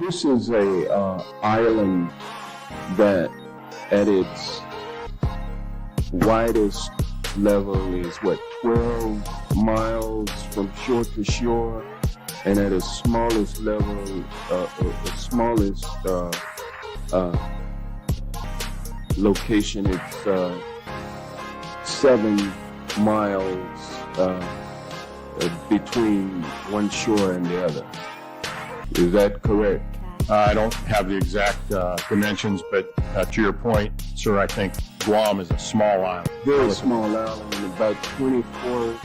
This is a island that at its widest level is 12 miles from shore to shore, and at its smallest level, the smallest location, it's 7 miles between one shore and the other. Is that correct? I don't have the exact dimensions, but to your point, sir, I think Guam is a small island. Very small island, about 24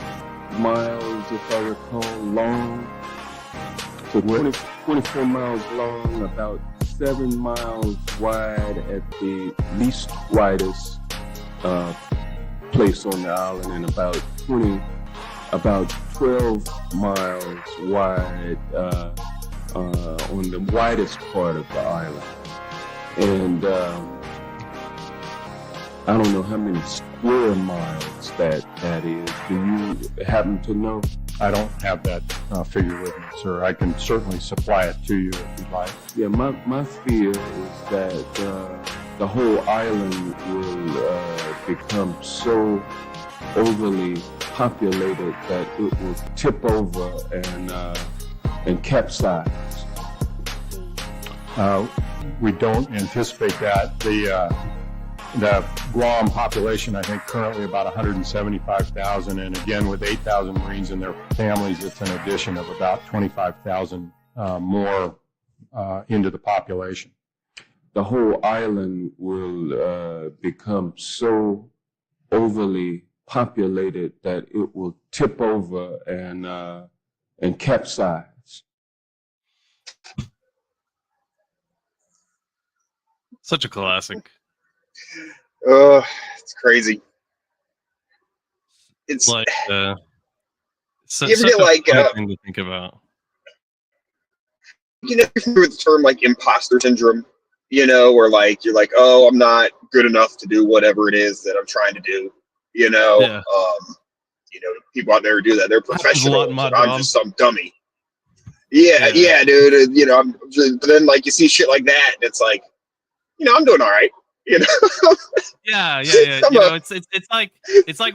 miles, if I recall, long. So 24 miles long, about 7 miles wide at the least widest place on the island, and about 12 miles wide on the widest part of the island. And I don't know how many square miles that is. Do you happen to know? I don't have that figure with me, sir. I can certainly supply it to you if you'd like. Yeah, my fear is that the whole island will become so overly populated that it will tip over and capsize. We don't anticipate that. The Guam population, I think, currently about 175,000, and again, with 8,000 Marines and their families, it's an addition of about 25,000 more into the population. The whole island will become so overly populated that it will tip over and capsize. Such a classic. It's crazy. It's like you ever get like thing to think about. You know, you're familiar with the term like imposter syndrome, you know, where like you're like, oh, I'm not good enough to do whatever it is that I'm trying to do, you know. Yeah. You know, people out there who do that, they're professionals. I'm just some dummy. Yeah, dude. You know, but then like you see shit like that, and it's like, you know, I'm doing all right. You know. Yeah. You know, it's like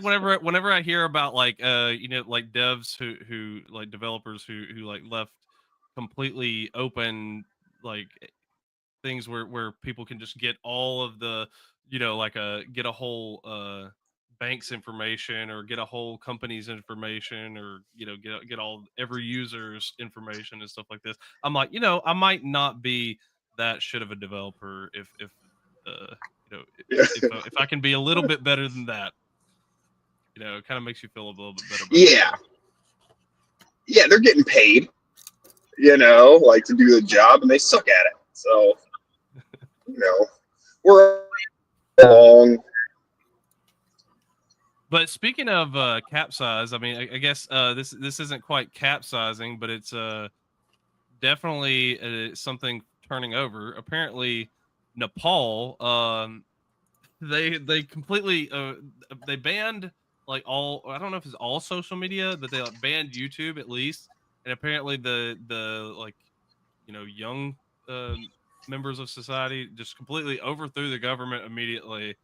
whenever I hear about like you know, like devs who like developers who like left completely open like things where people can just get all of the, you know, like get a whole bank's information or get a whole company's information, or, you know, get all every user's information and stuff like this. I'm like, you know, I might not be that shit of a developer if you know, if I can be a little bit better than that, you know, it kind of makes you feel a little bit better. Yeah, they're getting paid, you know, like to do the job, and they suck at it. So, you know, we're long. But speaking of capsize, I mean, I guess this isn't quite capsizing, but it's definitely something turning over. Apparently, Nepal, they completely they banned like all, I don't know if it's all social media, but they like banned YouTube at least. And apparently the like, you know, young members of society just completely overthrew the government immediately.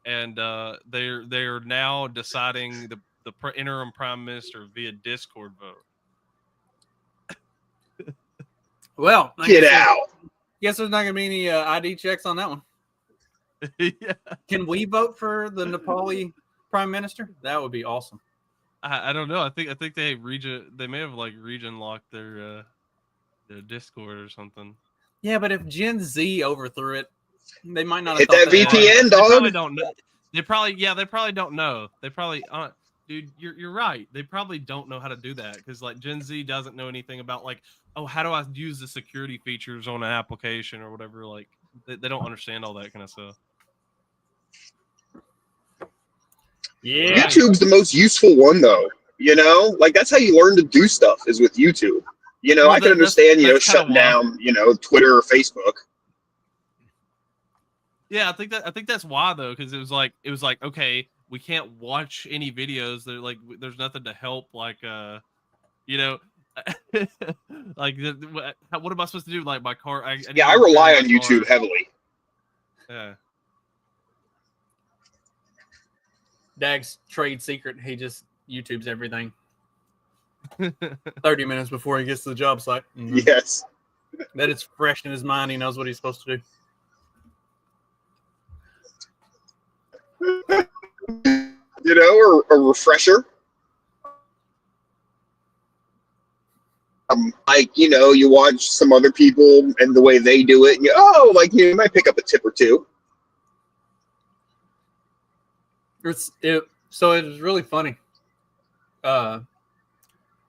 And they're now deciding the interim prime minister via Discord vote. Well, Get out. Guess there's not gonna be any ID checks on that one. Yeah. Can we vote for the Nepali prime minister? That would be awesome. I don't know. I think they may have like region locked their Discord or something. Yeah, but if Gen Z overthrew it, they might not hit have that VPN, dog. They probably don't know. They probably don't know. They probably, dude, you're right. They probably don't know how to do that, because like Gen Z doesn't know anything about like, oh, how do I use the security features on an application or whatever. Like they don't understand all that kind of stuff. Yeah, YouTube's the most useful one, though. You know, like that's how you learn to do stuff, is with YouTube. You know, I can understand, you know, shutting down, you know, Twitter or Facebook. Yeah, I think that's why though, because it was like okay, we can't watch any videos. They're like, there's nothing to help, like you know, like, what am I supposed to do? Like my car? I rely on YouTube heavily. Yeah. Dag's trade secret. He just YouTubes everything. 30 minutes before he gets to the job site. Mm-hmm. Yes. That it's fresh in his mind. He knows what he's supposed to do. You know, or a refresher. Like, you know, you watch some other people and the way they do it, and you might pick up a tip or two. So it was really funny. You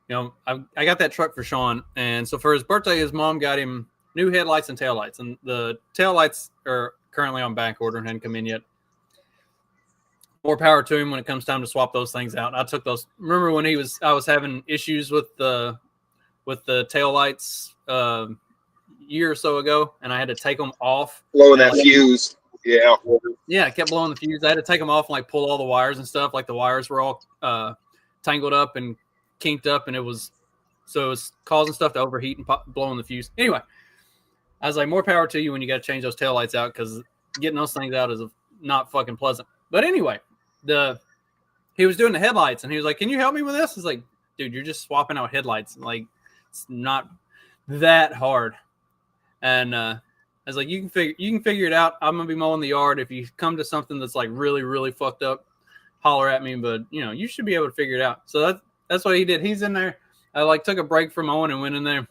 know, I got that truck for Sean, and so for his birthday, his mom got him new headlights and taillights, and the taillights are currently on back order and hadn't come in yet. More power to him when it comes time to swap those things out. I took those. Remember when I was having issues with the taillights a year or so ago, and I had to take them off. Blowing that fuse. Yeah. Yeah, I kept blowing the fuse. I had to take them off and like pull all the wires and stuff. Like the wires were all tangled up and kinked up, and it was causing stuff to overheat and blowing the fuse. Anyway, I was like, more power to you when you got to change those taillights out, because getting those things out is not fucking pleasant. But anyway, he was doing the headlights, and he was like, "Can you help me with this?" I was like, "Dude, you're just swapping out headlights. Like, it's not that hard." And I was like, "You can figure it out. I'm gonna be mowing the yard. If you come to something that's like really, really fucked up, holler at me. But you know, you should be able to figure it out." So that's what he did. He's in there. I like took a break from mowing and went in there,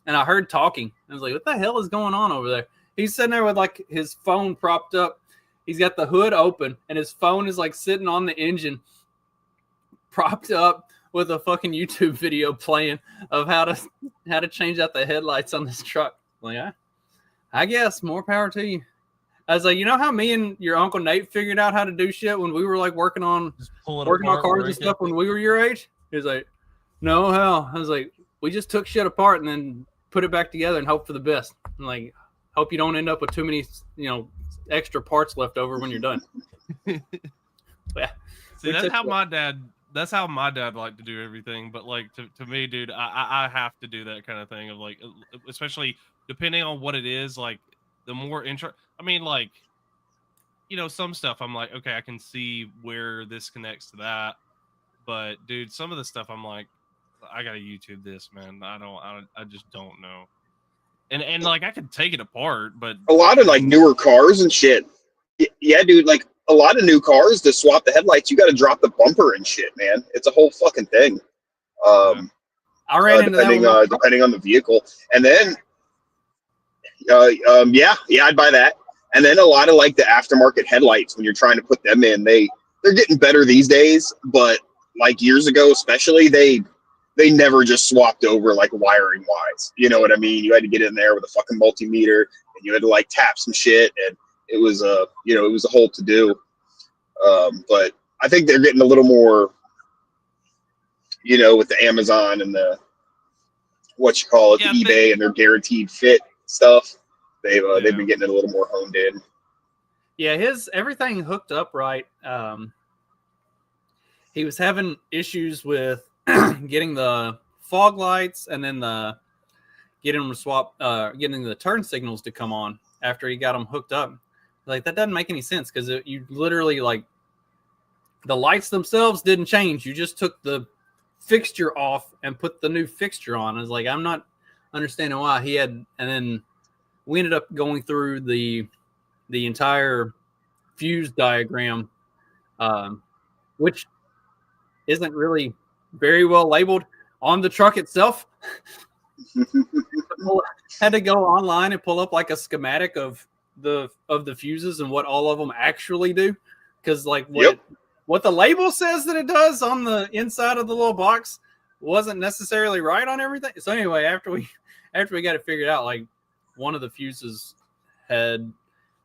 and I heard talking. I was like, "What the hell is going on over there?" He's sitting there with like his phone propped up. He's got the hood open, and his phone is like sitting on the engine, propped up with a fucking YouTube video playing of how to change out the headlights on this truck. Like, I guess more power to you. I was like, you know how me and your Uncle Nate figured out how to do shit when we were like working on cars and stuff when we were your age? He was like, no, how? I was like, we just took shit apart and then put it back together and hope for the best. I'm like, hope you don't end up with too many, extra parts left over when you're done. Yeah. See, that's how my dad liked to do everything. But like to me, dude, I have to do that kind of thing of like, especially depending on what it is, like the more I mean, like, some stuff I'm like, okay, I can see where this connects to that. But dude, some of the stuff I'm like, I gotta YouTube this, man. I just don't know. And like I could take it apart, but a lot of like newer cars and shit. Yeah, dude, like a lot of new cars to swap the headlights, you got to drop the bumper and shit, man. It's a whole fucking thing. I ran into that depending on the vehicle, and then I'd buy that. And then a lot of like the aftermarket headlights, when you're trying to put them in, they're getting better these days, but like years ago, especially, they never just swapped over like wiring wise. You know what I mean? You had to get in there with a fucking multimeter, and you had to like tap some shit, and it was a whole to do. But I think they're getting a little more, with the Amazon and the the eBay and their guaranteed fit stuff. They've been getting it a little more honed in. Yeah, everything hooked up right. He was having issues with getting the fog lights and then getting them to swap, getting the turn signals to come on after he got them hooked up. Like, that doesn't make any sense, because you literally, like, the lights themselves didn't change. You just took the fixture off and put the new fixture on. I was like, I'm not understanding why and then we ended up going through the entire fuse diagram, which isn't really very well labeled on the truck itself. Had to go online and pull up like a schematic of the fuses and what all of them actually do, because like what the label says that it does on the inside of the little box wasn't necessarily right on everything. So anyway, after we got it figured out, like one of the fuses had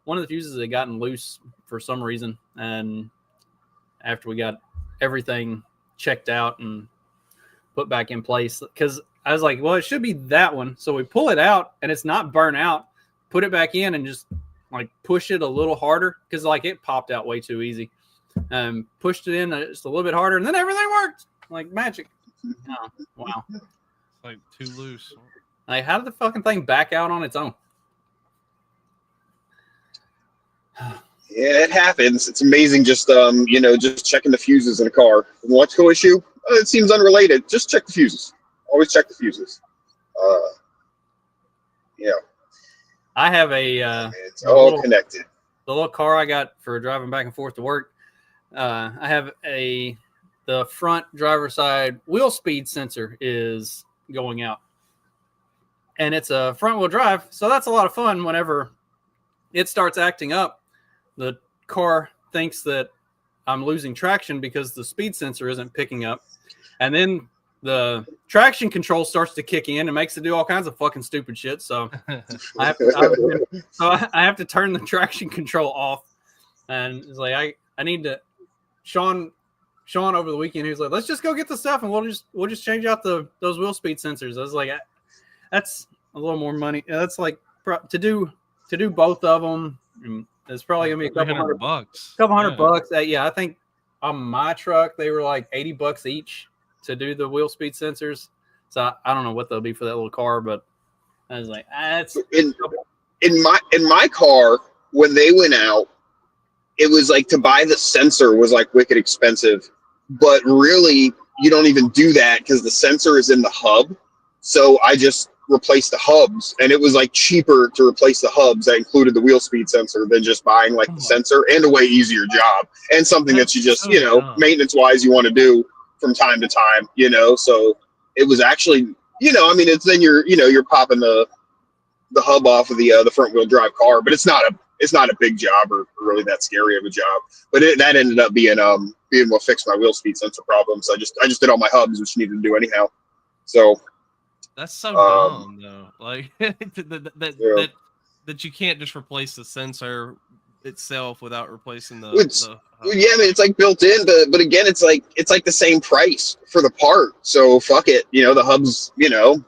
gotten loose for some reason, and after we got everything checked out and put back in place, because I was like, well, it should be that one. So we pull it out and it's not burnt out, put it back in and just like push it a little harder, because like it popped out way too easy. Pushed it in just a little bit harder, and then everything worked like magic. Oh, wow. like too loose. Like, how did the fucking thing back out on its own? Yeah, it happens. It's amazing. Just just checking the fuses in a car. An electrical issue? It seems unrelated. Just check the fuses. Always check the fuses. I have a it's all connected. The little car I got for driving back and forth to work. I have the front driver's side wheel speed sensor is going out, and it's a front wheel drive, so that's a lot of fun. Whenever it starts acting up, the car thinks that I'm losing traction because the speed sensor isn't picking up, and then the traction control starts to kick in and makes it do all kinds of fucking stupid shit. So I have to turn the traction control off, and it's like I need to. Sean over the weekend, he was like, "Let's just go get the stuff and we'll just change out those wheel speed sensors." I was like, "That's a little more money. That's like to do both of them. It's probably gonna be a couple hundred bucks. Yeah, I think on my truck they were like $80 each to do the wheel speed sensors. So I don't know what they'll be for that little car, but I was like, it's in my car when they went out. It was like to buy the sensor was like wicked expensive, but really you don't even do that because the sensor is in the hub. So I just replaced the hubs, and it was like cheaper to replace the hubs that included the wheel speed sensor than just buying like the sensor, and a way easier job and something that you just, maintenance wise you want to do from time to time, so it was actually, it's then you're popping the hub off of the front wheel drive car, but it's not a big job or really that scary of a job. But that ended up being what fixed my wheel speed sensor problem. So I just did all my hubs, which needed to do anyhow. So that's so dumb though. Like that you can't just replace the sensor itself without replacing the yeah, I mean it's like built in, but again it's like the same price for the part. So fuck it. The hubs,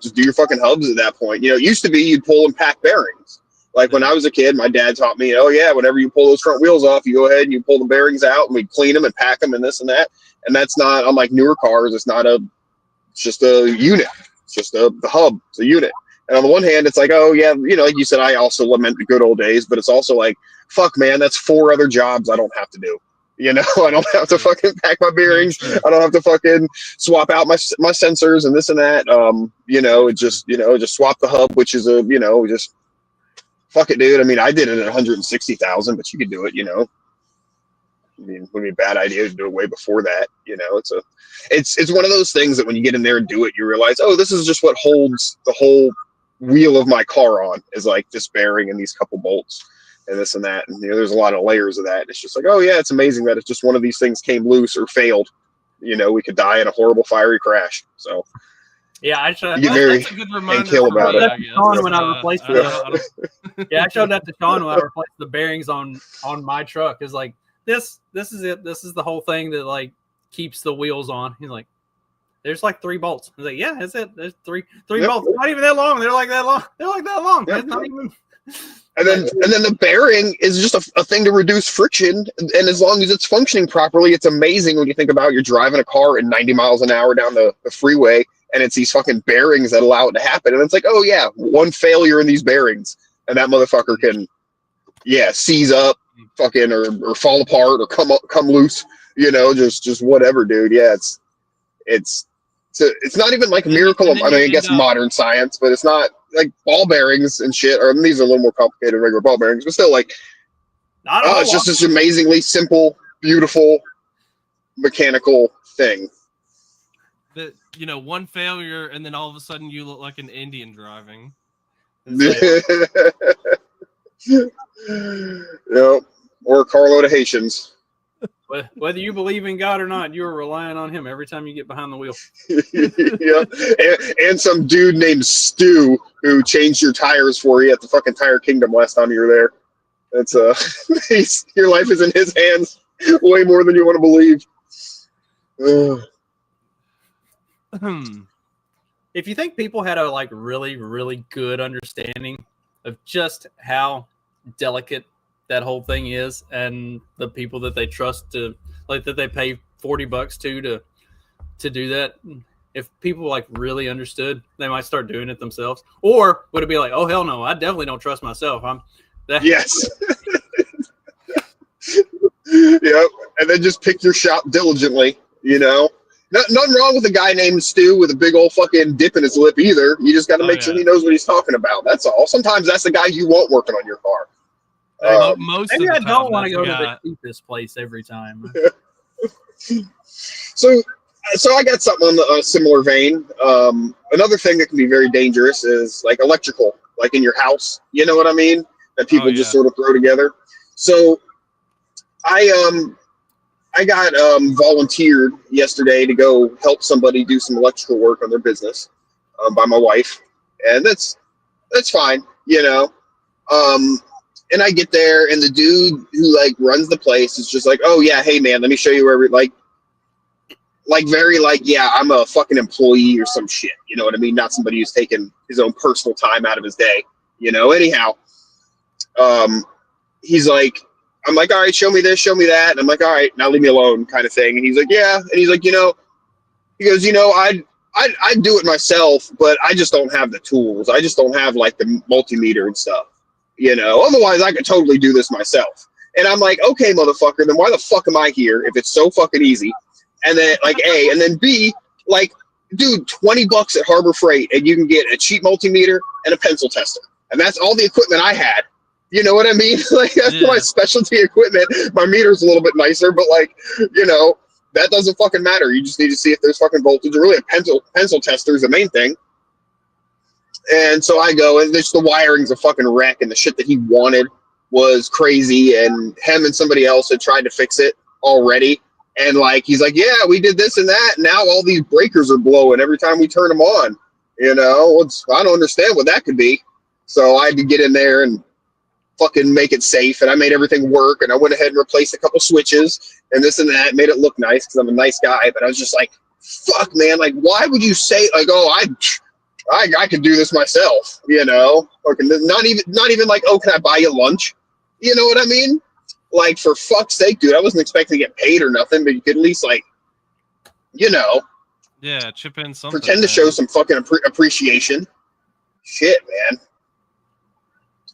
just do your fucking hubs at that point. It used to be you'd pull and pack bearings. Like when I was a kid, my dad taught me, whenever you pull those front wheels off, you go ahead and you pull the bearings out and we clean them and pack them and this and that. And that's not, on like newer cars, it's just a unit. It's just the hub. It's a unit. And on the one hand, it's like, like you said, I also lament the good old days, but it's also like, fuck man, that's 4 other jobs I don't have to do. I don't have to fucking pack my bearings. I don't have to fucking swap out my sensors and this and that. Just swap the hub, which is just, fuck it, dude. I mean, I did it at 160,000, but you could do it, I mean, it would be a bad idea to do it way before that. It's one of those things that when you get in there and do it, you realize, this is just what holds the whole wheel of my car on, is like this bearing and these couple bolts and this and that. And there's a lot of layers of that. And it's just like, it's amazing that it's just one of these things came loose or failed. We could die in a horrible fiery crash. So yeah, I showed that's a good reminder. Kill about it. When I replaced I showed that to Sean when I replaced the bearings on my truck. It's like this is it. This is the whole thing that like keeps the wheels on. He's like, there's like 3 bolts. I was like, yeah, that's it. There's three bolts. Not even that long. They're like that long. Yep. It's not even. And then the bearing is just a thing to reduce friction. And as long as it's functioning properly, it's amazing when you think about you're driving a car at 90 miles an hour down the freeway. And it's these fucking bearings that allow it to happen. And it's like, one failure in these bearings, and that motherfucker can, seize up, fucking, or fall apart, or come loose. Just whatever, dude. Yeah, it's not even like a miracle. I mean, I guess modern science, but it's not like ball bearings and shit. Or these are a little more complicated than regular ball bearings, but still, like, it's just this amazingly simple, beautiful, mechanical thing. That one failure, and then all of a sudden you look like an Indian driving. Or a carload of Haitians. Whether you believe in God or not, you're relying on Him every time you get behind the wheel. and some dude named Stu who changed your tires for you at the fucking Tire Kingdom last time you were there. That's your life is in his hands way more than you want to believe. If you think people had a like really, really good understanding of just how delicate that whole thing is, and the people that they trust to, like, that they pay $40 to do that, if people like really understood, they might start doing it themselves. Or would it be like, oh hell no, I definitely don't trust myself. Yes. Yep. And then just pick your shot diligently, you know. Nothing wrong with a guy named Stu with a big old fucking dip in his lip either. You just got to make sure he knows what he's talking about. That's all. Sometimes that's the guy you want working on your car. Most maybe of the I don't time, want to go the to guy. the cheapest place every time. So I got something on a similar vein. Another thing that can be very dangerous is like electrical, like in your house. You know what I mean? That people just sort of throw together. So I got volunteered yesterday to go help somebody do some electrical work on their business by my wife, and that's fine, you know. And I get there, and the dude who like runs the place is just like, "Oh yeah, hey man, let me show you where we like very like yeah, I'm a fucking employee or some shit, you know what I mean? Not somebody who's taking his own personal time out of his day, you know." Anyhow, he's like, I'm like, all right, show me this, show me that. And I'm like, all right, now leave me alone kind of thing. And he's like, yeah. And he's like, you know, he goes, you know, I'd do it myself, but I just don't have the tools. I just don't have like the multimeter and stuff, you know, otherwise I could totally do this myself. And I'm like, okay, motherfucker, then why the fuck am I here if it's so fucking easy? And then like A, and then B, like, dude, $20 at Harbor Freight and you can get a cheap multimeter and a pencil tester. And that's all the equipment I had. You know what I mean? Like that's my specialty equipment. My meter's a little bit nicer, but like, you know, that doesn't fucking matter. You just need to see if there's fucking voltage. Really, a pencil tester is the main thing. And so I go, and the wiring's a fucking wreck, and the shit that he wanted was crazy, and him and somebody else had tried to fix it already. And like, he's like, yeah, we did this and that. And now all these breakers are blowing every time we turn them on. You know, I don't understand what that could be. So I had to get in there and fucking make it safe, and I made everything work, and I went ahead and replaced a couple switches and this and that, made it look nice because I'm a nice guy. But I was just like, fuck, man, like, why would you say like, oh, I could do this myself, you know? Or not even like, oh, can I buy you lunch? You know what I mean? Like, for fuck's sake, dude, I wasn't expecting to get paid or nothing, but you could at least like, you know, chip in something. Pretend to show some fucking appreciation. Shit, man.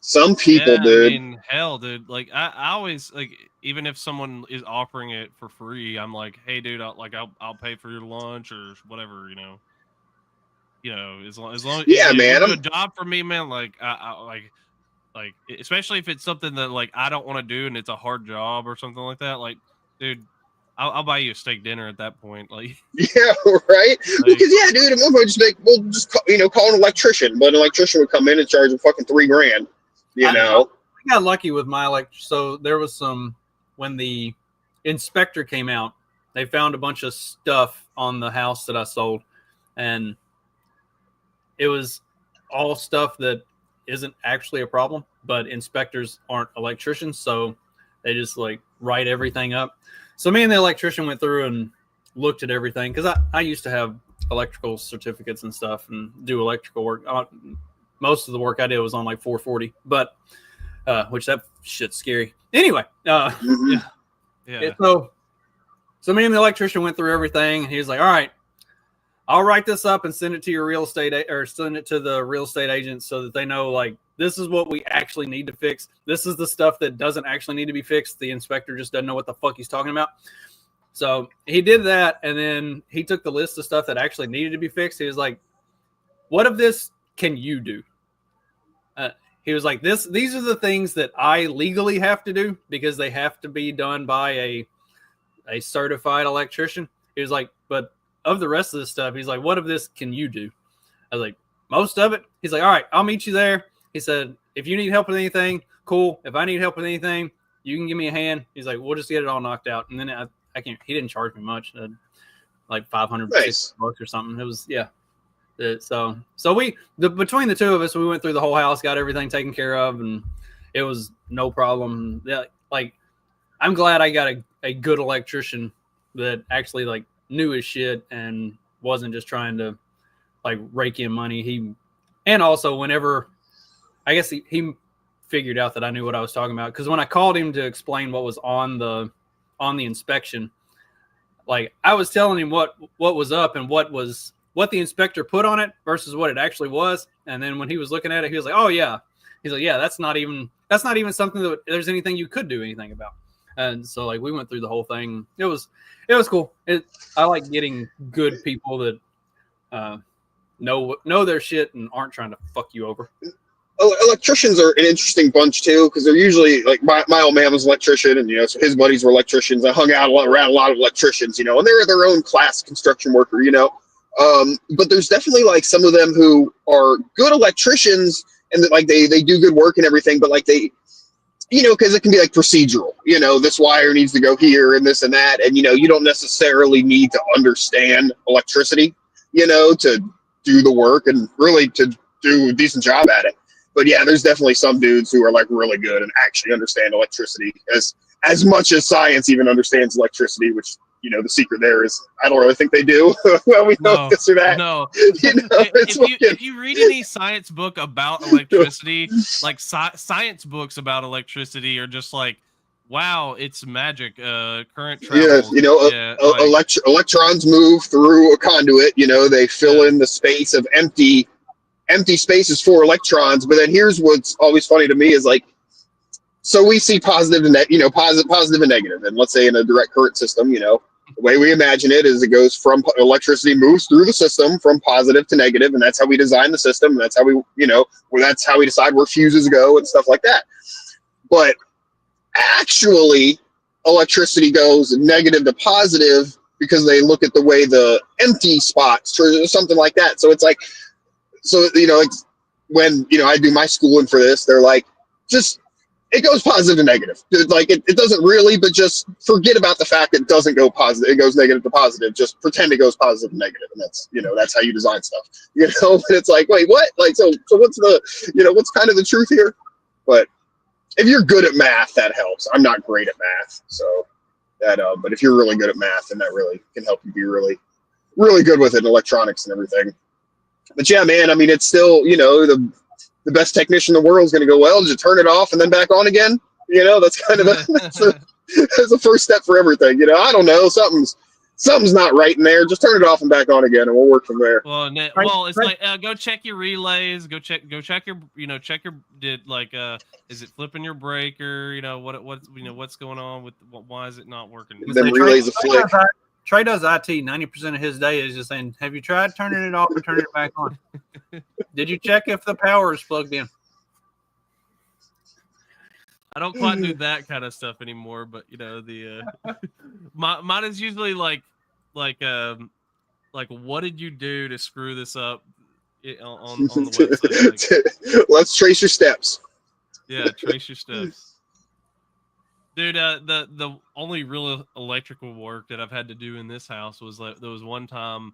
Some people, dude. I mean, hell, dude. Like, I always like, even if someone is offering it for free, I'm like, hey, dude, I'll pay for your lunch or whatever, you know. You know, as long yeah, if man, you do a job for me, man. Like, I like, especially if it's something that like I don't want to do and it's a hard job or something like that. Like, dude, I'll buy you a steak dinner at that point. Like, yeah, right. Because yeah, dude, at one point we'll just call an electrician, but an electrician would come in and charge him fucking $3,000. You know, I got lucky with my so there was when the inspector came out, they found a bunch of stuff on the house that I sold, and it was all stuff that isn't actually a problem, but inspectors aren't electricians, so they just like write everything up. So me and the electrician went through and looked at everything, because I used to have electrical certificates and stuff and do electrical work. Most of the work I did was on like 440, but which that shit's scary. Anyway, yeah. So me and the electrician went through everything, and he was like, "All right, I'll write this up and send it to your real estate or send it to the real estate agents so that they know like this is what we actually need to fix. This is the stuff that doesn't actually need to be fixed. The inspector just doesn't know what the fuck he's talking about." So he did that, and then he took the list of stuff that actually needed to be fixed. He was like, "What of this can you do?" He was like, these are the things that I legally have to do because they have to be done by a certified electrician. He was like, but of the rest of this stuff, he's like, what of this can you do? I was like, most of it. He's like, all right, I'll meet you there. He said, if you need help with anything, cool. If I need help with anything, you can give me a hand. He's like, we'll just get it all knocked out. And then I can't, he didn't charge me much, like $500 bucks or something. It was, yeah. So between the two of us, we went through the whole house, got everything taken care of, and it was no problem. Yeah, like, I'm glad I got a good electrician that actually like knew his shit and wasn't just trying to like rake in money. And also whenever, I guess he figured out that I knew what I was talking about, because when I called him to explain what was on the inspection, like I was telling him what was up and what was what the inspector put on it versus what it actually was. And then when he was looking at it, he was like, "Oh yeah," he's like, "Yeah, that's not even something that there's anything you could do anything about." And so like we went through the whole thing. It was cool. I like getting good people that know their shit and aren't trying to fuck you over. Electricians are an interesting bunch too, because they're usually like my old man was an electrician, and so his buddies were electricians. I hung out around a lot of electricians, and they're their own class construction worker, but there's definitely like some of them who are good electricians and that like they do good work and everything, but like they, because it can be like procedural, this wire needs to go here and this and that, and you don't necessarily need to understand electricity, to do the work and really to do a decent job at it. But yeah, there's definitely some dudes who are like really good and actually understand electricity as much as science even understands electricity, which, the secret there is I don't really think they do. Well, we know this or that. No. If you read any science book about electricity, like science books about electricity are just like, wow, it's magic. Current travels. Yeah, electrons move through a conduit. They fill in the space of empty spaces for electrons. But then here's what's always funny to me is like, so we see positive and positive and negative, and let's say in a direct current system, the way we imagine it is it goes from electricity moves through the system from positive to negative, and that's how we design the system, and that's how we that's how we decide where fuses go and stuff like that. But actually, electricity goes negative to positive because they look at the way the empty spots or something like that. So it's like, it's when I do my schooling for this, they're like, just it goes positive to negative. Like it doesn't really, but just forget about the fact it doesn't go positive. It goes negative to positive. Just pretend it goes positive to negative, and that's that's how you design stuff. But it's like, wait, what? Like so what's the what's kind of the truth here? But if you're good at math, that helps. I'm not great at math, so that but if you're really good at math, then that really can help you be really, really good with it, electronics and everything. But yeah, man, I mean, it's still, the best technician in the world is going to go, well, did you turn it off and then back on again? That's kind of that's the first step for everything. I don't know, something's not right in there. Just turn it off and back on again, and we'll work from there. Well, it's like go check your relays, go check your check your is it flipping your breaker? What's going on with why is it not working? Then relays a flick. Trey does IT. 90% of his day is just saying, have you tried turning it off or turning it back on? Did you check if the power is plugged in? I don't quite do that kind of stuff anymore, but mine is usually like what did you do to screw this up on the website? Like, let's trace your steps. Yeah, trace your steps. Dude, the only real electrical work that I've had to do in this house was like there was one time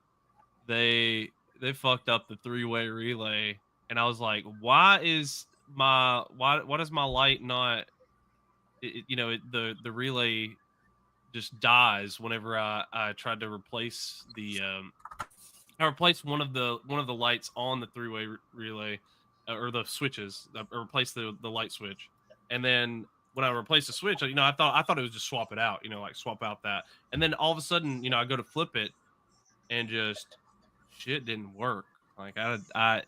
they fucked up the 3-way relay, and I was like, why does my light not the relay just dies whenever I tried to replace I replaced one of the lights on the 3-way relay or the switches. I replaced the light switch, and then when I replaced the switch, I thought it was just swap it out, like swap out that. And then all of a sudden, I go to flip it and just shit didn't work. Like I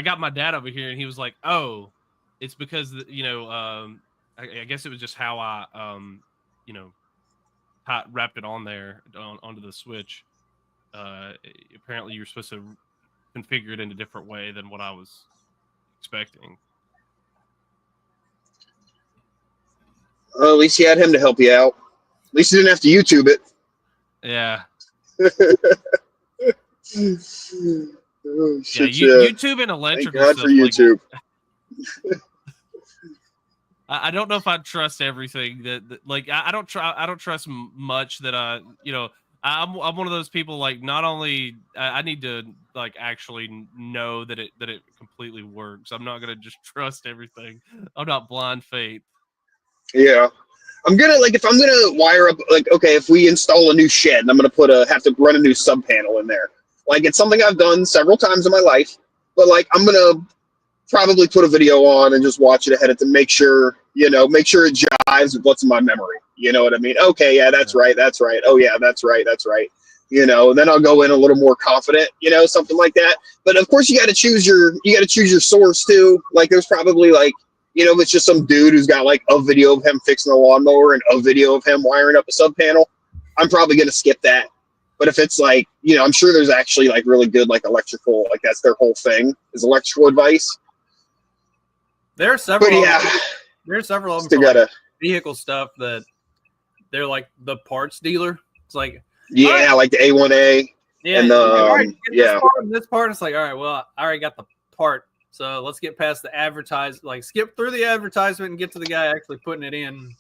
got my dad over here and he was like, oh, it's because, I guess it was just how I, wrapped it on there onto the switch. Apparently you're supposed to configure it in a different way than what I was expecting. Well, at least you had him to help you out. At least you didn't have to YouTube it. Yeah. Oh, shit, YouTube and electrical Thank God stuff. for YouTube. I don't know if I trust everything that I don't trust much that I'm one of those people, like, not only I need to like actually know that it completely works. I'm not gonna just trust everything. I'm not blind faith. Yeah. If I'm gonna wire up, okay, if we install a new shed and I'm gonna have to run a new sub panel in there, like, it's something I've done several times in my life, but like, I'm gonna probably put a video on and just watch it ahead of time to make sure it jives with what's in my memory. You know what I mean? Okay, yeah, that's right. Oh yeah, that's right. you know, and then I'll go in a little more confident, you know, something like that. But of course you got to choose your source too. Like there's probably like, you know, if it's just some dude who's got like a video of him fixing a lawnmower and a video of him wiring up a sub panel, I'm probably going to skip that. But if it's like, you know, I'm sure there's actually like really good, like electrical, like that's their whole thing is electrical advice. There are several. But yeah, there's several of them still for gotta, like vehicle stuff that they're like the parts dealer. It's like, yeah, right, like the A1A. yeah, And all right, yeah. this part. It's like, all right, well, I already got the part, so let's get past the like skip through the advertisement and get to the guy actually putting it in.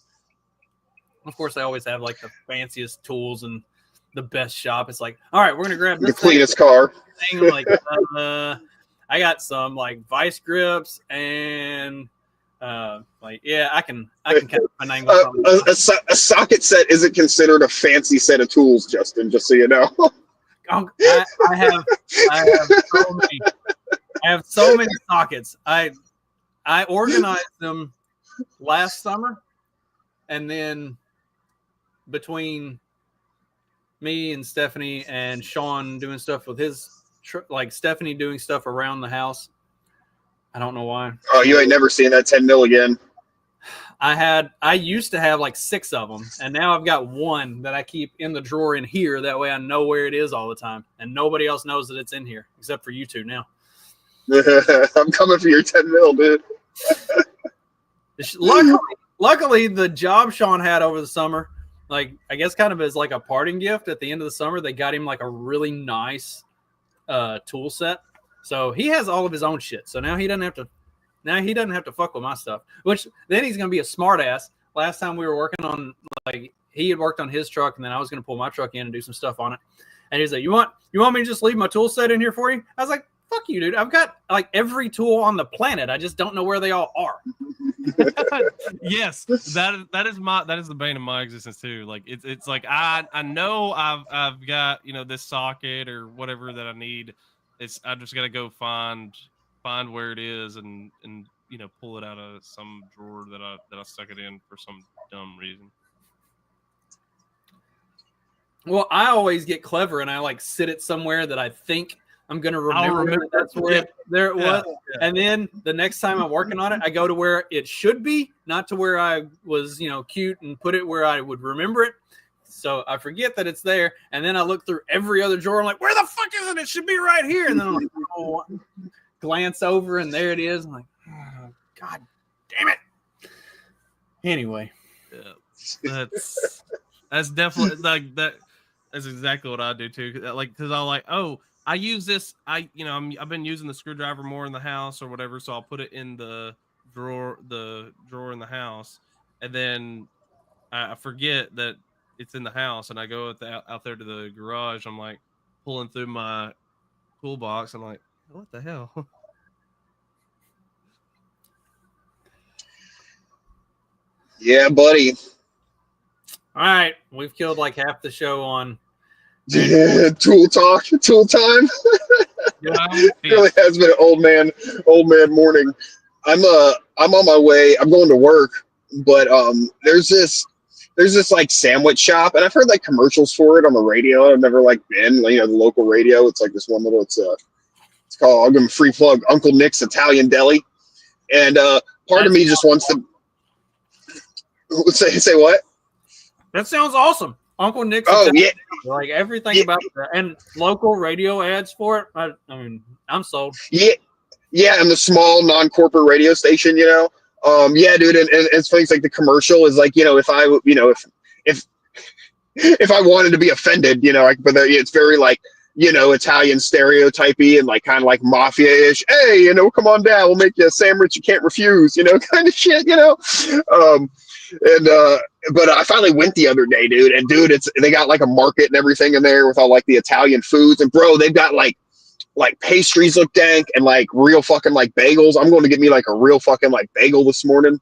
Of course, they always have like the fanciest tools and the best shop. It's like, all right, we're gonna grab this the cleanest car. thing. I'm like, I got some like vice grips and like, yeah, I can kind of finagle a socket set isn't considered a fancy set of tools, Justin. Just so you know. I have so many sockets. I organized them last summer, and then between me and Stephanie and Sean doing stuff with his, like Stephanie doing stuff around the house. I don't know why. Oh, you ain't never seen that 10 mil again. I used to have like 6 of them, and now I've got one that I keep in the drawer in here. That way I know where it is all the time, and nobody else knows that it's in here except for you two now. I'm coming for your 10 mil, dude. Luckily, the job Sean had over the summer, like I guess kind of as like a parting gift at the end of the summer, they got him like a really nice tool set. So he has all of his own shit. So now he doesn't have to fuck with my stuff. Which then he's gonna be a smart ass. Last time we were working on, like, he had worked on his truck, and then I was gonna pull my truck in and do some stuff on it. And he's like, "You want me to just leave my tool set in here for you?" I was like, "Fuck you, dude. I've got like every tool on the planet. I just don't know where they all are." Yes, that is the bane of my existence too. Like it's like I know I've got, you know, this socket or whatever that I need. I just gotta go find where it is and you know, pull it out of some drawer that I stuck it in for some dumb reason. Well, I always get clever and I like sit it somewhere that I think I'm going to remember that's where there it was. Yeah. And then the next time I'm working on it, I go to where it should be, not to where I was, you know, cute and put it where I would remember it. So I forget that it's there. And then I look through every other drawer. I'm like, where the fuck is it? It should be right here. And then I'm like, oh, glance over and there it is. I'm like, oh, God damn it. Anyway. Yeah, that's definitely like that. That's exactly what I do too. Like, because I'm like, oh, I use this. I've been using the screwdriver more in the house or whatever, so I'll put it in the drawer in the house, and then I forget that it's in the house, and I go out there to the garage. I'm like pulling through my toolbox. I'm like, what the hell? Yeah, buddy. All right, we've killed like half the show on tool talk, tool time. It really has been an old man morning. I'm on my way. I'm going to work, but there's this like sandwich shop, and I've heard like commercials for it on the radio. I've never like been, you know, the local radio. It's like this one little. It's called, I'll give them a free plug, Uncle Nick's Italian Deli, and part of me just wants to say what. That sounds awesome. Uncle Nick's. Oh, yeah. Like everything about that. And local radio ads for it. I mean, I'm sold. Yeah. Yeah. And the small non-corporate radio station, you know? Yeah, dude. And it's funny. It's like the commercial is like, you know, if I wanted to be offended, you know, but it's very like, you know, Italian stereotypy and like kind of like mafia-ish. Hey, you know, come on down. We'll make you a sandwich you can't refuse, you know, kind of shit, you know? But I finally went the other day, dude, and dude, they got like a market and everything in there with all like the Italian foods, and bro, they've got like pastries look dank and like real fucking like bagels. I'm going to get me like a real fucking like bagel this morning,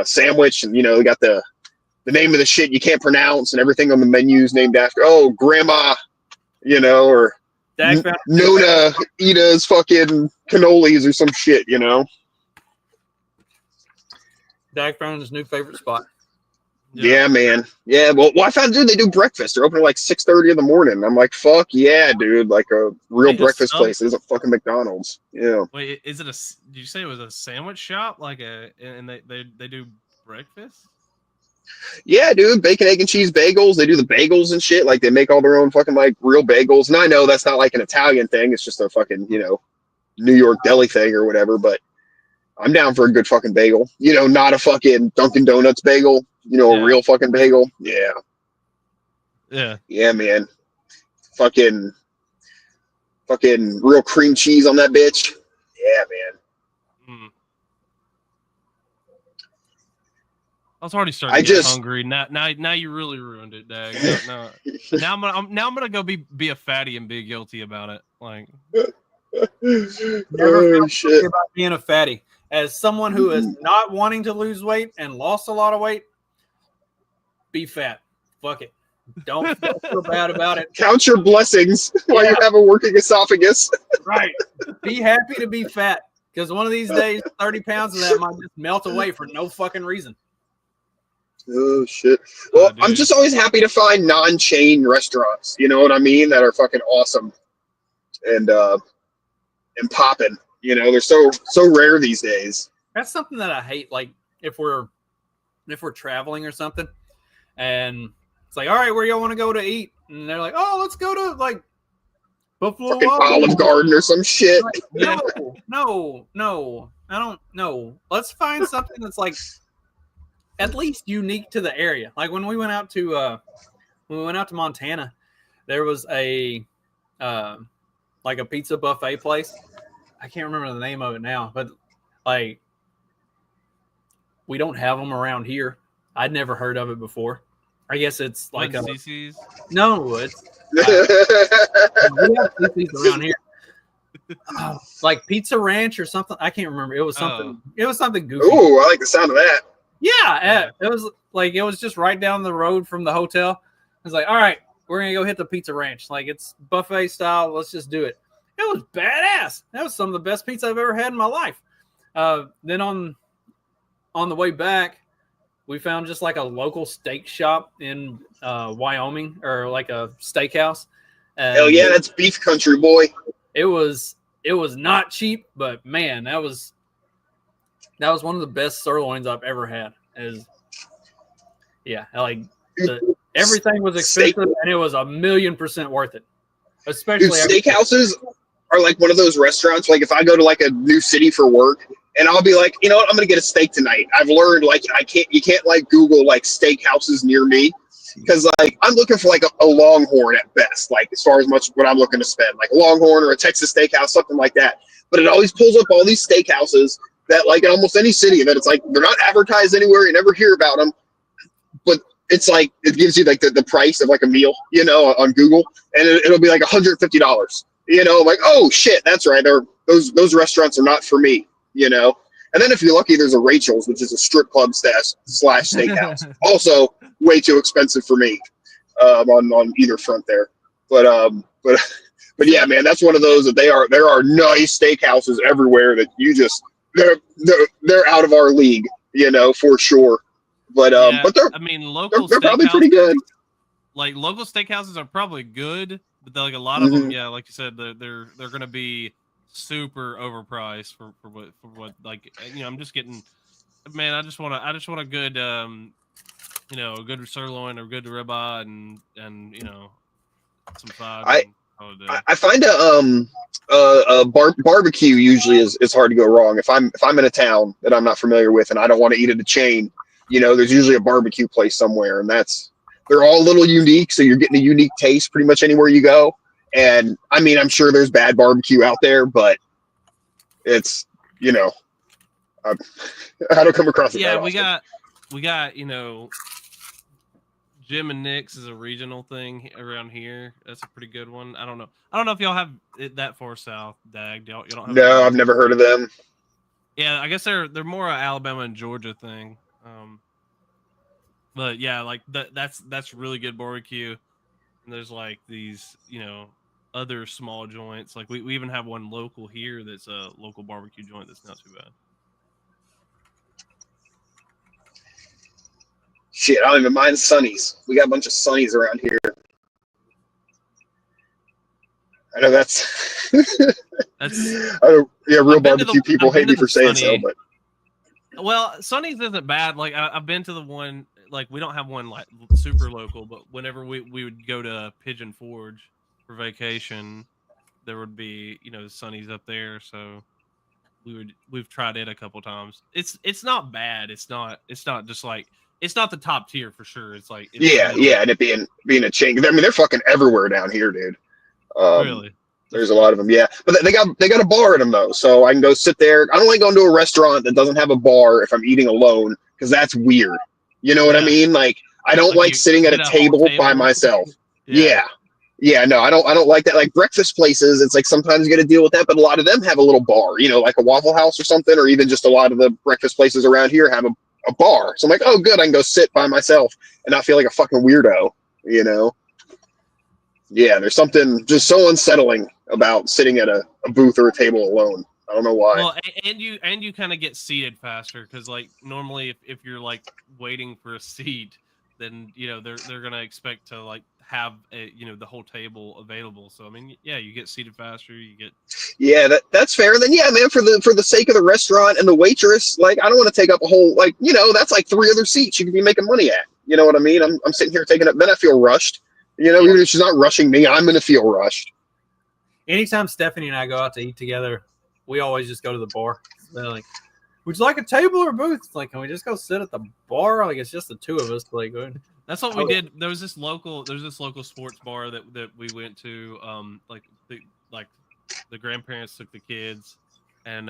sandwich, and you know, they got the name of the shit you can't pronounce and everything on the menu's named after, grandma, you know, or Nona Ita's fucking cannolis or some shit, you know. Dak Brown's new favorite spot. Yeah, man. Yeah, well, I found, dude, they do breakfast. They're open at like 6:30 in the morning. I'm like, fuck yeah, dude. Like a real Wait, breakfast place. It isn't fucking McDonald's. Yeah. Wait, is it did you say it was a sandwich shop? And they do breakfast? Yeah, dude. Bacon, egg, and cheese bagels. They do the bagels and shit. Like they make all their own fucking like real bagels. And I know that's not like an Italian thing. It's just a fucking, New York deli thing or whatever. But I'm down for a good fucking bagel. Not a fucking Dunkin' Donuts bagel. A real fucking bagel. Yeah. Yeah. Yeah, man. Fucking real cream cheese on that bitch. Yeah, man. I was already starting to get hungry. Now you really ruined it, Dag. No. Now I'm gonna go be a fatty and be guilty about it. Like, never feel about being a fatty. As someone who is not wanting to lose weight and lost a lot of weight, be fat. Fuck it. Don't feel bad about it. Count your blessings while you have a working esophagus. Right. Be happy to be fat, because one of these days, 30 pounds of that might just melt away for no fucking reason. Oh shit. Well, I'm just always happy to find non-chain restaurants. You know what I mean? That are fucking awesome and popping. They're so rare these days. That's something that I hate. Like if we're traveling or something, and it's like, all right, where y'all want to go to eat? And they're like, oh, let's go to like Buffalo fucking Olive Garden or some shit. Like, no, I don't know. Let's find something that's like at least unique to the area. Like when we went out to Montana, there was a like a pizza buffet place. I can't remember the name of it now, but like we don't have them around here. I'd never heard of it before. I guess it's like CC's? No, it's we have CC's around here. Like Pizza Ranch or something. I can't remember. It was something. It was something goofy. Ooh, I like the sound of that. Yeah, it was just right down the road from the hotel. I was like, all right, we're gonna go hit the Pizza Ranch. Like it's buffet style. Let's just do it. It was badass. That was some of the best pizza I've ever had in my life. Then on the way back, we found just like a local steak shop in Wyoming, or like a steakhouse. Hell yeah, that's beef country, boy. It was not cheap, but man, that was one of the best sirloins I've ever had. Everything was expensive, and it was 1,000,000% worth it. Especially steakhouses are like one of those restaurants. Like if I go to like a new city for work, and I'll be like, you know what, I'm gonna get a steak tonight. I've learned like you can't like Google like steakhouses near me, because like I'm looking for like a Longhorn at best, like as far as what I'm looking to spend, like a Longhorn or a Texas Steakhouse, something like that. But it always pulls up all these steakhouses that like in almost any city that it's like they're not advertised anywhere, you never hear about them, but it's like it gives you like the price of like a meal, on Google, and it'll be like $150. Like, oh shit, that's right. Those restaurants are not for me, And then if you're lucky, there's a Rachel's, which is a strip club / steakhouse, also way too expensive for me, on either front there. But yeah, man, that's one of those that there are nice steakhouses everywhere that you just they're out of our league, for sure. But they're probably pretty good. Like local steakhouses are probably good, but like a lot of them, yeah, like you said, they're gonna be super overpriced for what like I'm just getting, man. I just want a good a good sirloin or good ribeye and some sides. I find a barbecue usually is hard to go wrong. If I'm in a town that I'm not familiar with and I don't want to eat at a chain, there's usually a barbecue place somewhere, and they're all a little unique, so you're getting a unique taste pretty much anywhere you go. And I mean, I'm sure there's bad barbecue out there, but it's I don't come across it. Yeah, we got Jim and Nick's is a regional thing around here. That's a pretty good one. I don't know if y'all have it that far south, Dag. You don't have No, I've never heard of them. Yeah, I guess they're more a Alabama and Georgia thing. But yeah, like that's really good barbecue. And there's like these, other small joints. Like we even have one local here that's a local barbecue joint that's not too bad. Shit, I don't even mind Sunnies. We got a bunch of Sunnies around here. I know that's real barbecue people hate me for saying so, but well, Sunny's isn't bad. Like I've been to the one, like we don't have one like super local, but whenever we would go to Pigeon Forge for vacation, there would be, you know, Sunny's up there, so we've tried it a couple times. It's not bad. It's not just like, it's not the top tier for sure. It's like and it being a chain. I mean, they're fucking everywhere down here, dude. Really? There's a lot of them, yeah. But they got a bar in them though, so I can go sit there. I don't like going to a restaurant that doesn't have a bar if I'm eating alone, because that's weird. You know what I mean? Like I don't like sitting at a table by myself. Yeah, no, I don't like that. Like breakfast places, it's like sometimes you got to deal with that, but a lot of them have a little bar. You know, like a Waffle House or something, or even just a lot of the breakfast places around here have a bar. So I'm like, oh, good, I can go sit by myself and not feel like a fucking weirdo. You know. Yeah, there's something just so unsettling about sitting at a booth or a table alone. I don't know why. Well, and you kind of get seated faster, because like normally if you're like waiting for a seat, then you know they're gonna expect to like have the whole table available. So I mean, yeah, you get seated faster. You get that's fair. And then yeah, man, for the sake of the restaurant and the waitress, like I don't want to take up a whole that's like 3 other seats you could be making money at. You know what I mean? I'm sitting here taking up. Then I feel rushed. You know, even if she's not rushing me, I'm going to feel rushed. Anytime Stephanie and I go out to eat together, we always just go to the bar. They're like, would you like a table or a booth? It's like, can we just go sit at the bar? Like, it's just the two of us. Like, that's what we did. There was this local sports bar that we went to. The grandparents took the kids, and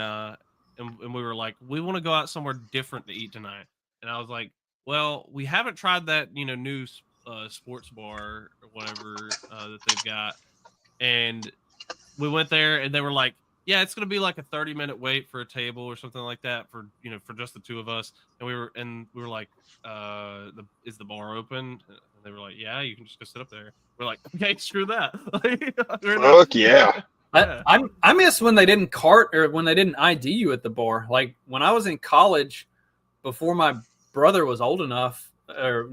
we were like, we want to go out somewhere different to eat tonight. And I was like, well, we haven't tried that new sports bar or whatever that they've got, and we went there and they were like, yeah, it's gonna be like a 30-minute wait for a table or something like that for just the two of us. And we were like, is the bar open? And they were like, yeah, you can just go sit up there. We're like, okay, screw that. Fuck yeah. I miss when they didn't cart or when they didn't ID you at the bar. Like when I was in college, before my brother was old enough, or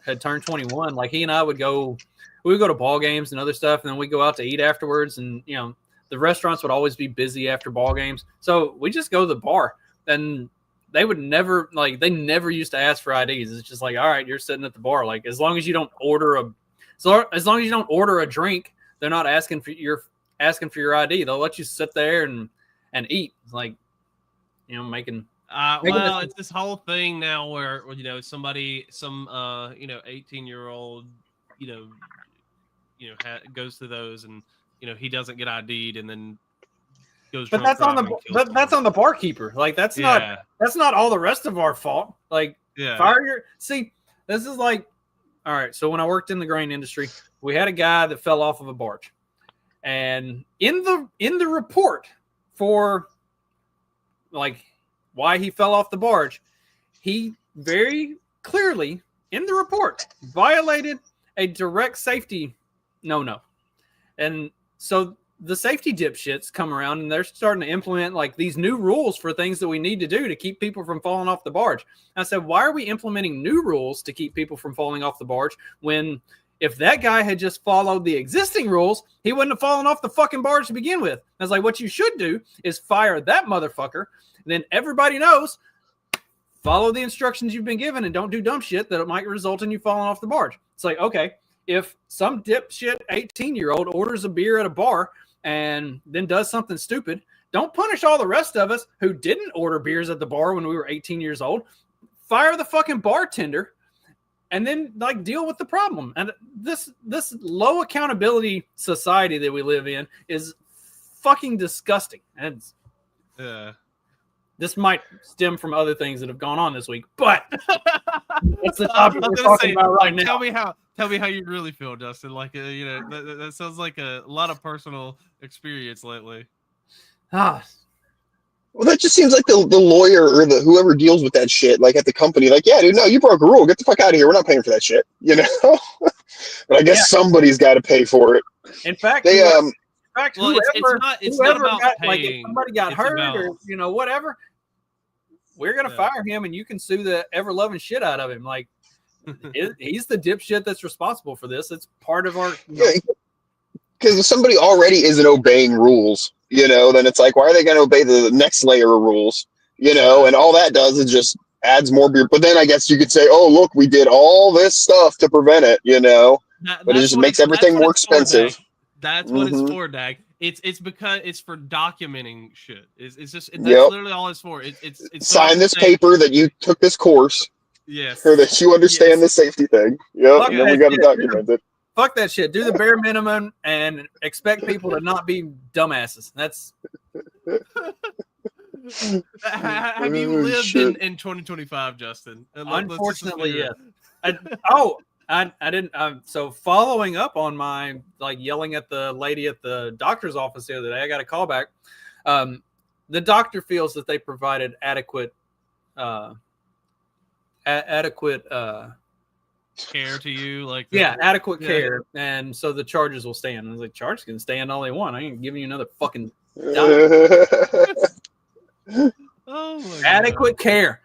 had turned 21, like he and I would go to ball games and other stuff, and then we'd go out to eat afterwards, and the restaurants would always be busy after ball games, so we just go to the bar, and they never used to ask for IDs. It's just like, all right, you're sitting at the bar, like as long as you don't order a drink, they're not asking for your ID. They'll let you sit there and eat. It's like making well, it's this whole thing now where some 18-year-old goes to those, and he doesn't get ID'd, and then goes. But that's on the barkeeper. Like that's not all the rest of our fault. Like see, this is like, all right. So when I worked in the grain industry, we had a guy that fell off of a barge, and in the report for like why he fell off the barge, he very clearly in the report violated a direct safety no. And so the safety dipshits come around and they're starting to implement like these new rules for things that we need to do to keep people from falling off the barge. I said, why are we implementing new rules to keep people from falling off the barge when if that guy had just followed the existing rules, he wouldn't have fallen off the fucking barge to begin with? I was like, what you should do is fire that motherfucker. Then everybody knows, follow the instructions you've been given and don't do dumb shit that it might result in you falling off the barge. It's like, okay, if some dipshit 18-year-old orders a beer at a bar and then does something stupid, don't punish all the rest of us who didn't order beers at the bar when we were 18 years old. Fire the fucking bartender and then like deal with the problem. And this low accountability society that we live in is fucking disgusting. And this might stem from other things that have gone on this week, but that's the topic we're talking about right now. Tell me how you really feel, Dustin. Like, that sounds like a lot of personal experience lately. Well, that just seems like the lawyer or whoever deals with that shit, like at the company, like, yeah, dude, no, you broke a rule. Get the fuck out of here. We're not paying for that shit, But I guess somebody's got to pay for it. In fact, it's not whoever about got, paying. like if somebody got hurt or whatever, we're gonna fire him, and you can sue the ever loving shit out of him. Like he's the dipshit that's responsible for this. It's part of our. Yeah, because if somebody already isn't obeying rules, then it's like, why are they going to obey the next layer of rules? And all that does is just adds more beer. But then I guess you could say, oh, look, we did all this stuff to prevent it, but it just makes everything more expensive. That's what it's for, Dag. It's because it's for documenting shit. It's just that's literally all it's for. It's sign this paper that you took this course. Yes. Or that you understand the safety thing. Yep. And then we got to document it. Fuck that shit. Do the bare minimum and expect people to not be dumbasses. That's. Have you lived in 2025, Justin? Unfortunately, yes. I didn't. So following up on my yelling at the lady at the doctor's office the other day, I got a call back. The doctor feels that they provided adequate care to you, adequate care, and so the charges will stand. I was like, charges can stand all they want. I ain't giving you another fucking adequate care.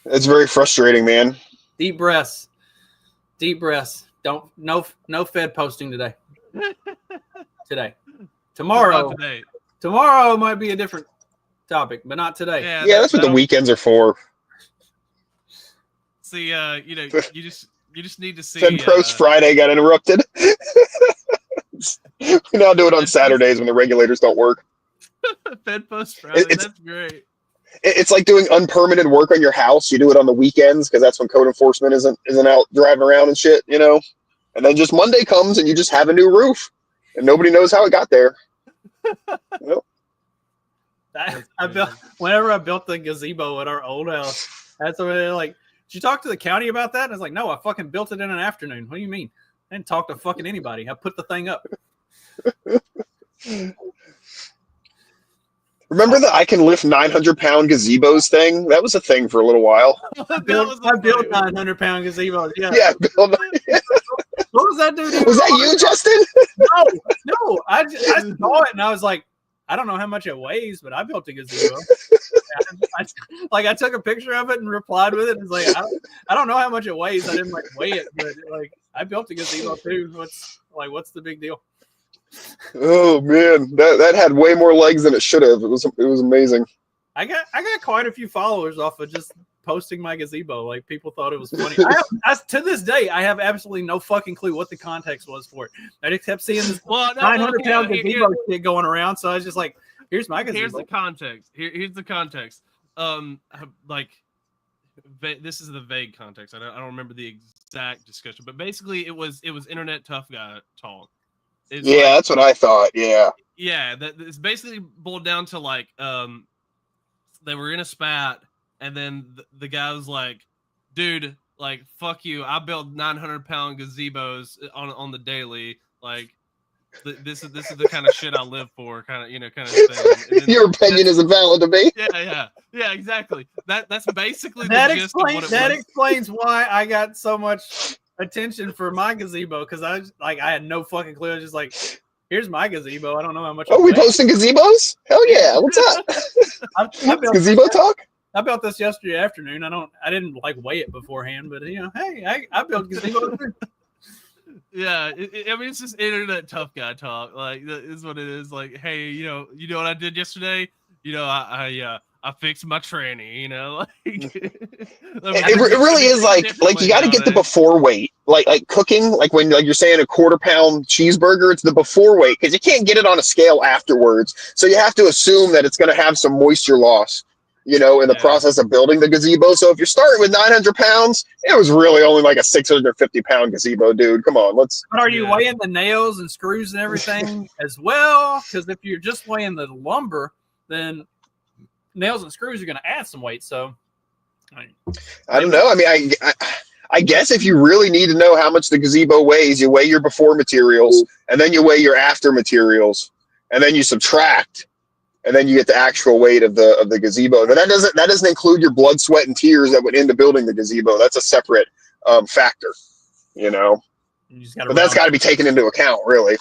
It's very frustrating, man. Deep breaths. No Fed posting today. Tomorrow might be a different topic, but not today. Yeah, that's what the weekends are for. See, you just need to see. Fed Post Friday got interrupted. We now do it on Saturdays when the regulators don't work. Fed Post Friday, that's great. It's like doing unpermitted work on your house. You do it on the weekends because that's when code enforcement isn't out driving around and shit, And then just Monday comes and you just have a new roof, and nobody knows how it got there. Whenever I built the gazebo at our old house, that's what they're like. Did you talk to the county about that? And I was like, no, I fucking built it in an afternoon. What do you mean? I didn't talk to fucking anybody. I put the thing up. Remember the I can lift 900-pound gazebos thing? That was a thing for a little while. I built 900-pound gazebos. Yeah. Yeah. What was that dude? Was that you, Justin? No. I saw it and I was like, I don't know how much it weighs, but I built a gazebo. I took a picture of it and replied with it. It's like, I don't know how much it weighs. I didn't weigh it, but I built a gazebo too. What's the big deal? Oh man, that had way more legs than it should have. It was amazing. I got quite a few followers off of just posting my gazebo. People thought it was funny. To this day, I have absolutely no fucking clue what the context was for it. I just kept seeing this 900-pound gazebo shit going around, so I was just like, "Here's my gazebo." Here's the context. Here's the context. This is the vague context. I don't remember the exact discussion, but basically, it was internet tough guy talk. That's what I thought. Yeah. Yeah, it's basically boiled down to they were in a spat, and then the guy was like, "Dude, fuck you! I build 900-pound gazebos on the daily. This is the kind of shit I live for, kind of thing." Your opinion isn't valid to me. Yeah, exactly. That's basically that the gist of what it was. explains why I got so much attention for my gazebo, because I had no fucking clue. I was just like, here's my gazebo. I don't know how much. Oh, we posting gazebos? Hell yeah! What's up? I built gazebo talk. I built this yesterday afternoon. I didn't weigh it beforehand, but hey, I built gazebo. Yeah, it's just internet tough guy talk. That is what it is. Hey, you know what I did yesterday? I fixed my tranny, It really is you got to get the before weight, like cooking, when you're saying a 1/4-pound cheeseburger, it's the before weight, because you can't get it on a scale afterwards. So you have to assume that it's going to have some moisture loss, in the process of building the gazebo. So if you're starting with 900 pounds, it was really only a 650-pound gazebo, dude. Come on, let's. But are you weighing the nails and screws and everything as well? Because if you're just weighing the lumber, then nails and screws are going to add some weight. So I don't know. I mean, I guess if you really need to know how much the gazebo weighs, you weigh your before materials, and then you weigh your after materials, and then you subtract, and then you get the actual weight of the gazebo. But that doesn't include your blood, sweat, and tears that went into building the gazebo. That's a separate factor, But that's got to be taken into account, really.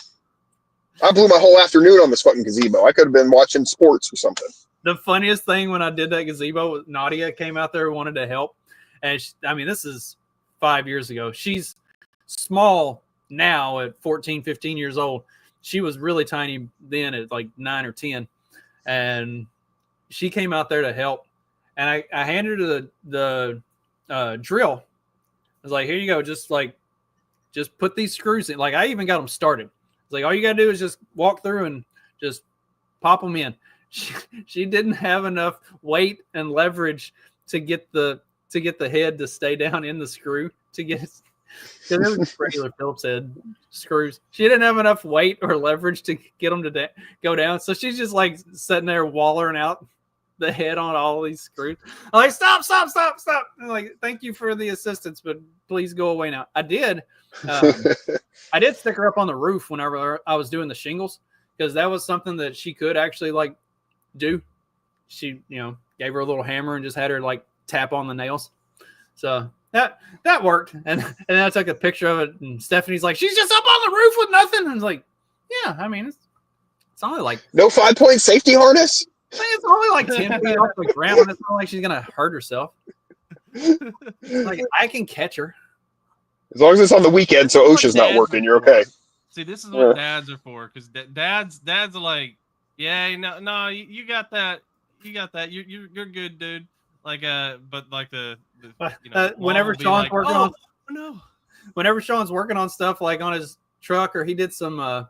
I blew my whole afternoon on this fucking gazebo. I could have been watching sports or something. The funniest thing when I did that gazebo was Nadia came out there and wanted to help. And she, I mean, this is 5 years ago. She's small now at 14, 15 years old. She was really tiny then at like 9 or 10. And she came out there to help. And I handed her the drill. I was like, here you go. Just put these screws in. Like, I even got them started. It's like, all you got to do is just walk through and just pop them in. She didn't have enough weight and leverage to get the head to stay down in the screw to get, because it was regular Phillips head screws. She didn't have enough weight or leverage to get them to go down. So she's just like sitting there wallering out the head on all these screws. I'm like, stop. I'm like, thank you for the assistance, but please go away now. I did stick her up on the roof whenever I was doing the shingles, because that was something that she could actually like do. She, gave her a little hammer and just had her like tap on the nails. So that worked. And then I took a picture of it, and Stephanie's like, she's just up on the roof with nothing. And I was like, yeah, I mean, it's only like no 5-point safety harness. It's only like 10 feet off the ground. It's not like she's gonna hurt herself. Like, I can catch her. As long as it's on the weekend, so OSHA's not working, you're okay. See, this is what dads are for, because dads are like, yeah, no, you got that, you're good, dude. Like, but like whenever Sean's working whenever Sean's working on stuff like on his truck, or he did some,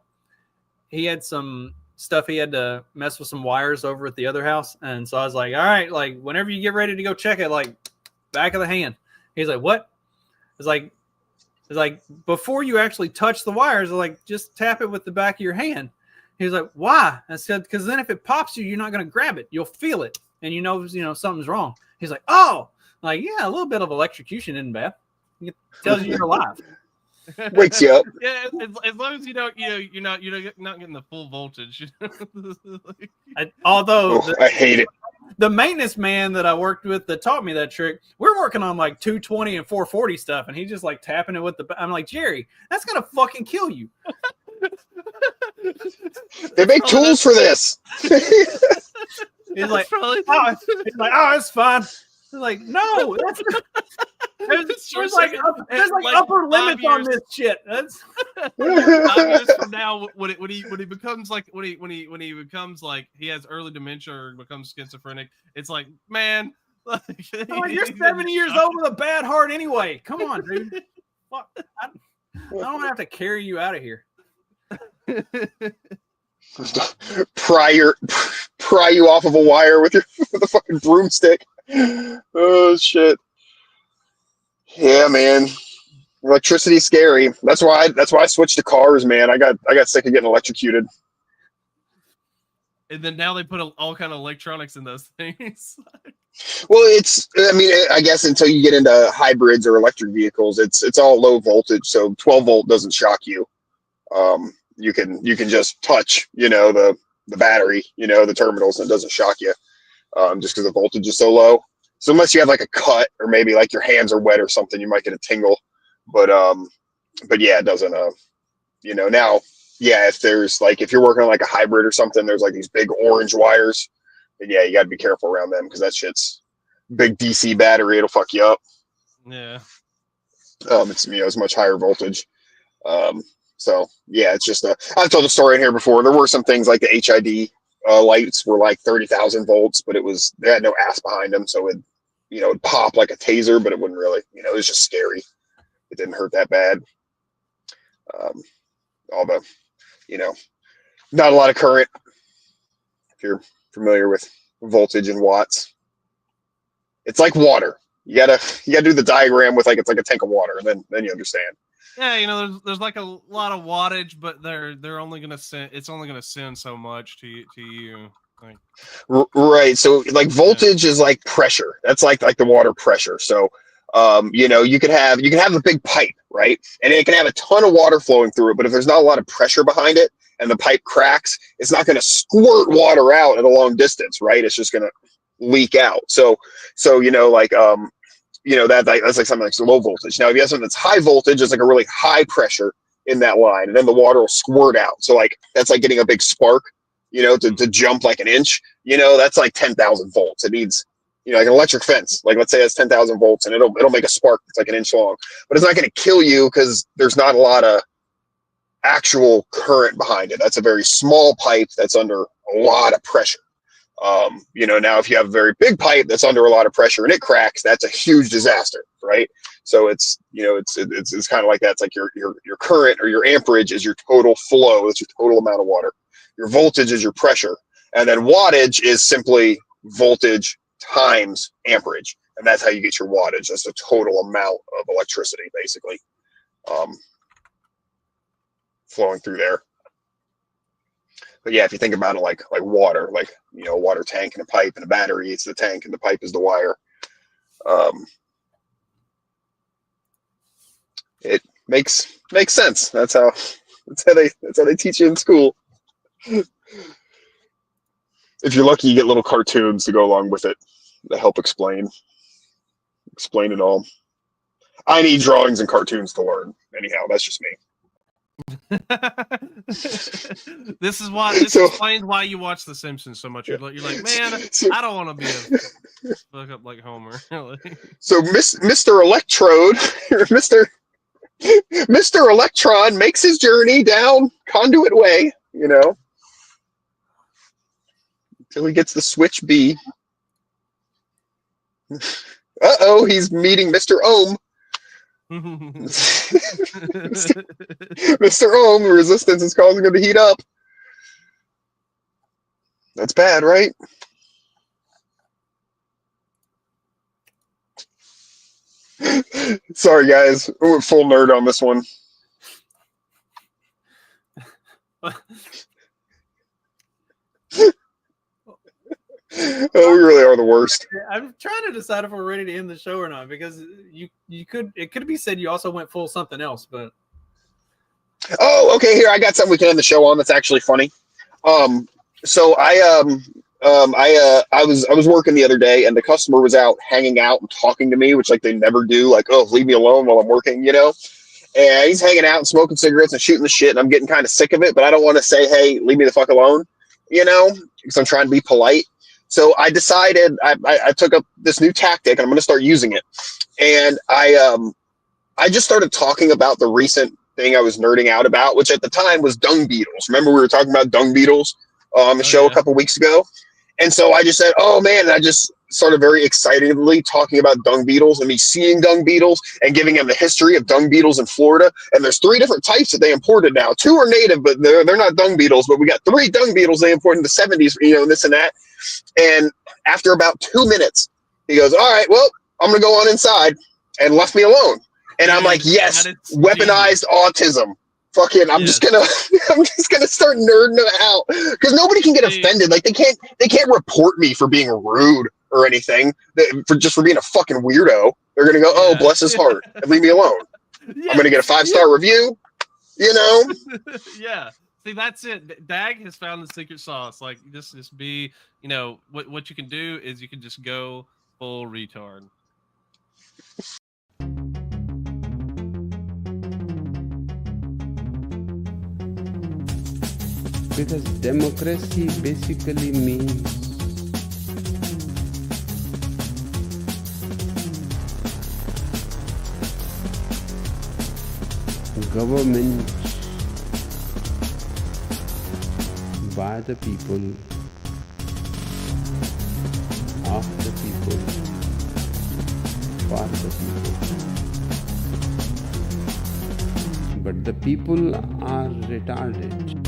he had some stuff he had to mess with some wires over at the other house, and so I was like, all right, like whenever you get ready to go check it, like back of the hand. He's like, what? It's like before you actually touch the wires, like just tap it with the back of your hand. He was like, why? I said, because then if it pops you, you're not going to grab it. You'll feel it, and you know something's wrong. He's like, oh, like, yeah, a little bit of electrocution isn't bad. It tells you you're alive. Wakes you up. Yeah, as long as you're not getting the full voltage. I hate it. The maintenance man that I worked with that taught me that trick, we're working on like 220 and 440 stuff, and he's just like tapping it with the. I'm like, Jerry, that's gonna fucking kill you. They make tools for this. He's like, oh, it's fine. He's like, no, that's there's like upper limits on this shit. That's 5 years from now, when he becomes like when he becomes like he has early dementia or becomes schizophrenic, it's like, man, like, you're 70 years old with a bad heart anyway. Come on, dude. Fuck, I don't have to carry you out of here. Pry you off of a wire with a fucking broomstick. Oh shit. Yeah, man. Electricity's scary. That's why I switched to cars, man. I got sick of getting electrocuted. And then now they put all kind of electronics in those things. Well, I guess until you get into hybrids or electric vehicles, it's all low voltage, so 12 volt doesn't shock you. You can just touch, the battery, the terminals, and it doesn't shock you, just because the voltage is so low. So unless you have like a cut, or maybe like your hands are wet or something, you might get a tingle. But yeah, it doesn't. Now, yeah, if you're working on like a hybrid or something, there's like these big orange wires, and yeah, you got to be careful around them, because that shit's big DC battery. It'll fuck you up. Yeah. It's much higher voltage. So yeah, it's just I've told the story in here before. There were some things like the HID lights were like 30,000 volts, but they had no ass behind them, so it'd pop like a taser, but it wouldn't really. It was just scary. It didn't hurt that bad. All the, not a lot of current. If you're familiar with voltage and watts, it's like water. You gotta do the diagram with it's like a tank of water, and then you understand. Yeah, there's like a lot of wattage, but they're only gonna send. It's only gonna send so much to you. Like, right. So like voltage is like pressure. That's like the water pressure. So you can have a big pipe, right? And it can have a ton of water flowing through it, but if there's not a lot of pressure behind it and the pipe cracks, it's not going to squirt water out at a long distance, right? It's just going to leak out. So that's like something like low voltage. Now, if you have something that's high voltage, it's like a really high pressure in that line, and then the water will squirt out. So like that's like getting a big spark, to jump like an inch, that's like 10,000 volts. It needs, like an electric fence. Like let's say it's 10,000 volts and it'll make a spark that's like an inch long, but it's not going to kill you because there's not a lot of actual current behind it. That's a very small pipe that's under a lot of pressure. Now if you have a very big pipe that's under a lot of pressure and it cracks, that's a huge disaster, right? So it's kind of like that. It's like your current or your amperage is your total flow. That's your total amount of water. Your voltage is your pressure, and then wattage is simply voltage times amperage, and that's how you get your wattage. That's the total amount of electricity, basically, flowing through there. But yeah, if you think about it like water, like a water tank and a pipe and a battery, it's the tank and the pipe is the wire. It makes sense. That's how they teach you in school. If you're lucky, you get little cartoons to go along with it that help explain it all. I need drawings and cartoons to learn. Anyhow, that's just me. This explains why you watch The Simpsons so much. You're like, man, I don't want to be a fuck up like Homer. So Mr. Electrode, Mr. Electron makes his journey down Conduit Way, until he gets the switch B. Uh-oh, he's meeting Mr. Ohm. Mr. Ohm, resistance is causing him to heat up. That's bad, right? Sorry, guys. We went full nerd on this one. Oh, we really are the worst. I'm trying to decide if we're ready to end the show or not, because it could be said you also went full something else, but oh, okay, here I got something we can end the show on that's actually funny. So I was working the other day and the customer was out hanging out and talking to me, which like they never do, like, oh, leave me alone while I'm working, and he's hanging out and smoking cigarettes and shooting the shit, and I'm getting kind of sick of it, but I don't want to say, hey, leave me the fuck alone, because I'm trying to be polite. So I decided I took up this new tactic and I'm going to start using it. And I just started talking about the recent thing I was nerding out about, which at the time was dung beetles. Remember we were talking about dung beetles on the show a couple weeks ago? And so I just said, oh man, and I just started very excitedly talking about dung beetles and me seeing dung beetles and giving him the history of dung beetles in Florida. And there's 3 different types that they imported now. 2 are native, but they're not dung beetles, but we got 3 dung beetles they imported in the 70s, and this and that. And after about 2 minutes, he goes, all right, well, I'm going to go on inside, and left me alone. And I'm like, yes, weaponized autism. Fucking, I'm just gonna start nerding out because nobody can get offended. Like they can't report me for being rude or anything, for being a fucking weirdo. They're gonna go, oh, bless his heart, and leave me alone. Yeah. I'm gonna get a 5-star review. Yeah. See, that's it. Dag has found the secret sauce. Like just be, what you can do is you can just go full retard. Because democracy basically means government by the people, of the people, for the people. But the people are retarded.